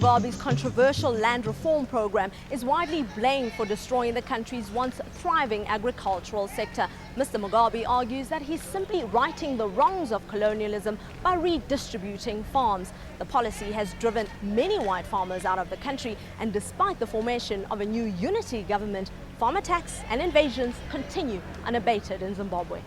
Mugabes' controversial land reform program is widely blamed for destroying the country's once thriving agricultural sector. Mr Mugabe argues that he's simply righting the wrongs of colonialism by redistributing farms. The policy has driven many white farmers out of the country, and despite the formation of a new unity government, farm attacks and invasions continue unabated in Zimbabwe.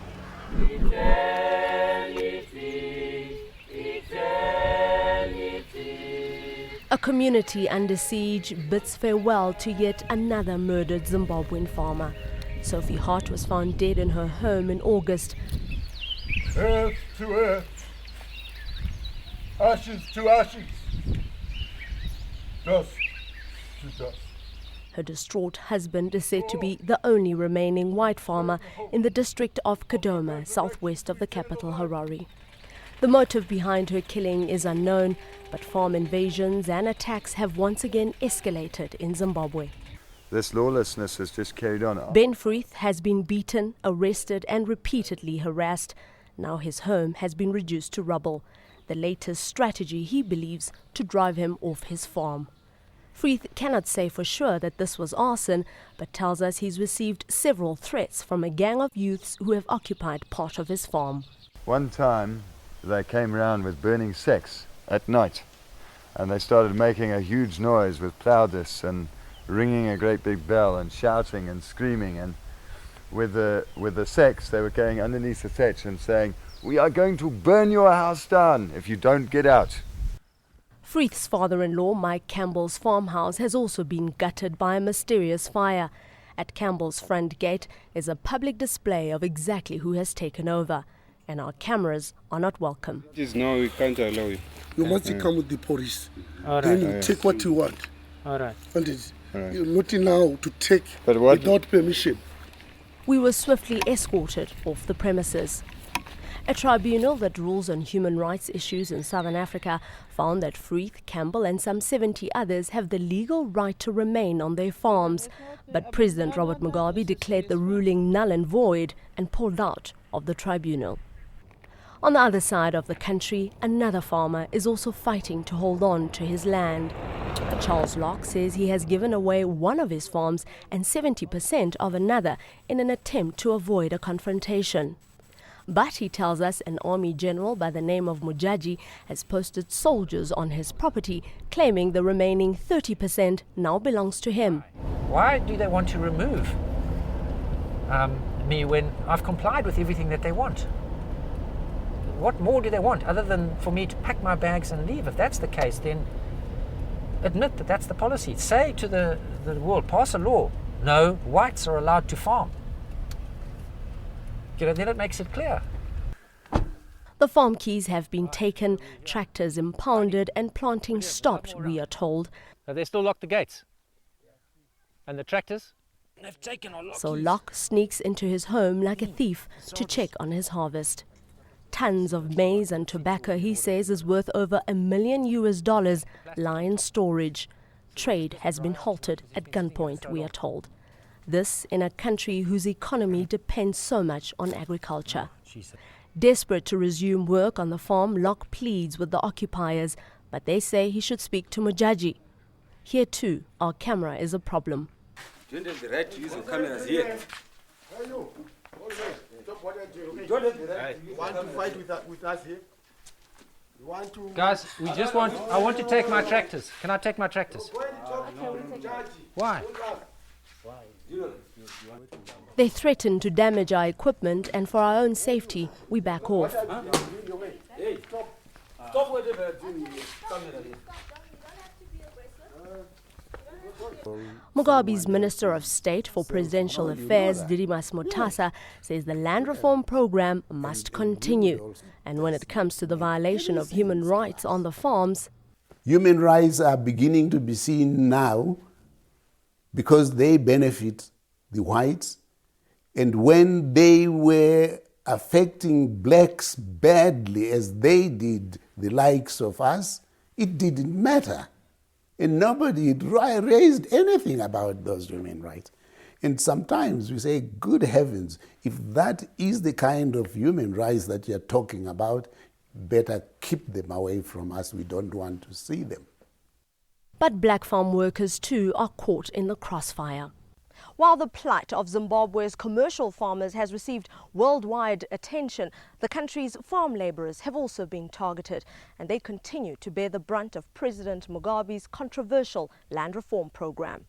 A community under siege bids farewell to yet another murdered Zimbabwean farmer. Sophie Hart was found dead in her home in August. Earth to earth, ashes to ashes, dust to dust. Her distraught husband is said to be the only remaining white farmer in the district of Kadoma, southwest of the capital Harare. The motive behind her killing is unknown, but farm invasions and attacks have once again escalated in Zimbabwe. This lawlessness has just carried on. Ben Freeth has been beaten, arrested and repeatedly harassed. Now his home has been reduced to rubble. The latest strategy, he believes, to drive him off his farm. Freeth cannot say for sure that this was arson, but tells us he's received several threats from a gang of youths who have occupied part of his farm. One time they came round with burning sacks at night, and they started making a huge noise with plough discs and ringing a great big bell and shouting and screaming, and with the sacks they were going underneath the thatch and saying, "We are going to burn your house down if you don't get out." Freeth's father-in-law, Mike Campbell's farmhouse, has also been gutted by a mysterious fire. At Campbell's front gate is a public display of exactly who has taken over, and our cameras are not welcome. No, we can't allow you. You must come with the police. All right. Then you take what you want. All right. You're not allowed to take But without permission. We were swiftly escorted off the premises. A tribunal that rules on human rights issues in Southern Africa found that Freeth, Campbell and some 70 others have the legal right to remain on their farms. But President Robert Mugabe declared the ruling null and void and pulled out of the tribunal. On the other side of the country, another farmer is also fighting to hold on to his land. Charles Locke says he has given away one of his farms and 70% of another in an attempt to avoid a confrontation. But he tells us an army general by the name of Mujaji has posted soldiers on his property, claiming the remaining 30% now belongs to him. Why do they want to remove me when I've complied with everything that they want? What more do they want other than for me to pack my bags and leave? If that's the case, then admit that that's the policy. Say to the world, pass a law. No, whites are allowed to farm. Then it makes it clear. The farm keys have been taken, tractors impounded and planting stopped, we are told. They still lock the gates. And the tractors? They've taken our So Locke sneaks into his home like a thief to check on his harvest. Tons of maize and tobacco, he says, is worth over $1 million lie in storage. Trade has been halted at gunpoint, we are told. This in a country whose economy depends so much on agriculture. Desperate to resume work on the farm, Locke pleads with the occupiers, but they say he should speak to Mujaji. Here too, our camera is a problem. Don't have the right to use your cameras here. You want to fight with us here? You want to... Guys, I want to take my tractors. Can I take my tractors? Why? They threaten to damage our equipment, and for our own safety, we back off. Hey, stop whatever you're doing with camera here. Mugabe's Minister of State for Presidential Affairs, Didimas Mutasa, says the land reform program must continue. And when it comes to the violation of human rights on the farms, human rights are beginning to be seen now because they benefit the whites. And when they were affecting blacks badly as they did the likes of us, it didn't matter. And nobody raised anything about those human rights. And sometimes we say, good heavens, if that is the kind of human rights that you're talking about, better keep them away from us. We don't want to see them. But black farm workers too are caught in the crossfire. While the plight of Zimbabwe's commercial farmers has received worldwide attention, the country's farm labourers have also been targeted, and they continue to bear the brunt of President Mugabe's controversial land reform programme.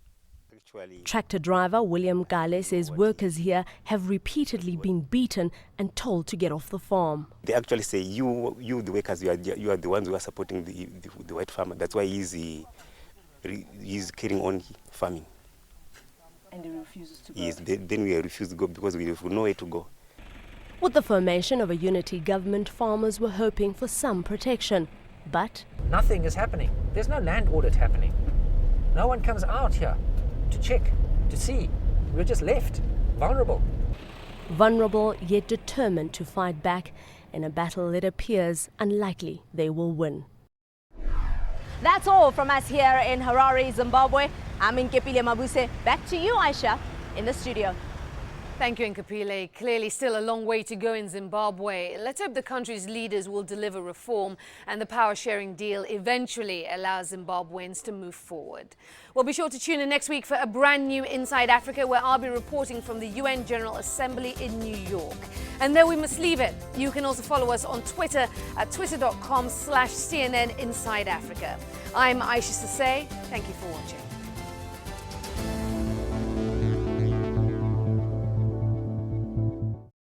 Tractor driver William Gale says workers here have repeatedly been beaten and told to get off the farm. They actually say, you the workers, you are the ones who are supporting the white farmer. That's why he's carrying on farming. And he refuses to go? Yes, then we refuse to go because we have nowhere to go. With the formation of a unity government, farmers were hoping for some protection, but nothing is happening. There's no land audit happening. No one comes out here to check, to see. We're just left, vulnerable. Vulnerable yet determined to fight back in a battle that appears unlikely they will win. That's all from us here in Harare, Zimbabwe. I'm Nkepile Mabuse. Back to you, Aisha, in the studio. Thank you, Nkepile. Clearly still a long way to go in Zimbabwe. Let's hope the country's leaders will deliver reform and the power-sharing deal eventually allows Zimbabweans to move forward. We'll be sure to tune in next week for a brand new Inside Africa, where I'll be reporting from the UN General Assembly in New York. And there we must leave it. You can also follow us on Twitter at twitter.com/CNN Inside Africa. I'm Aisha Sase. Thank you for watching.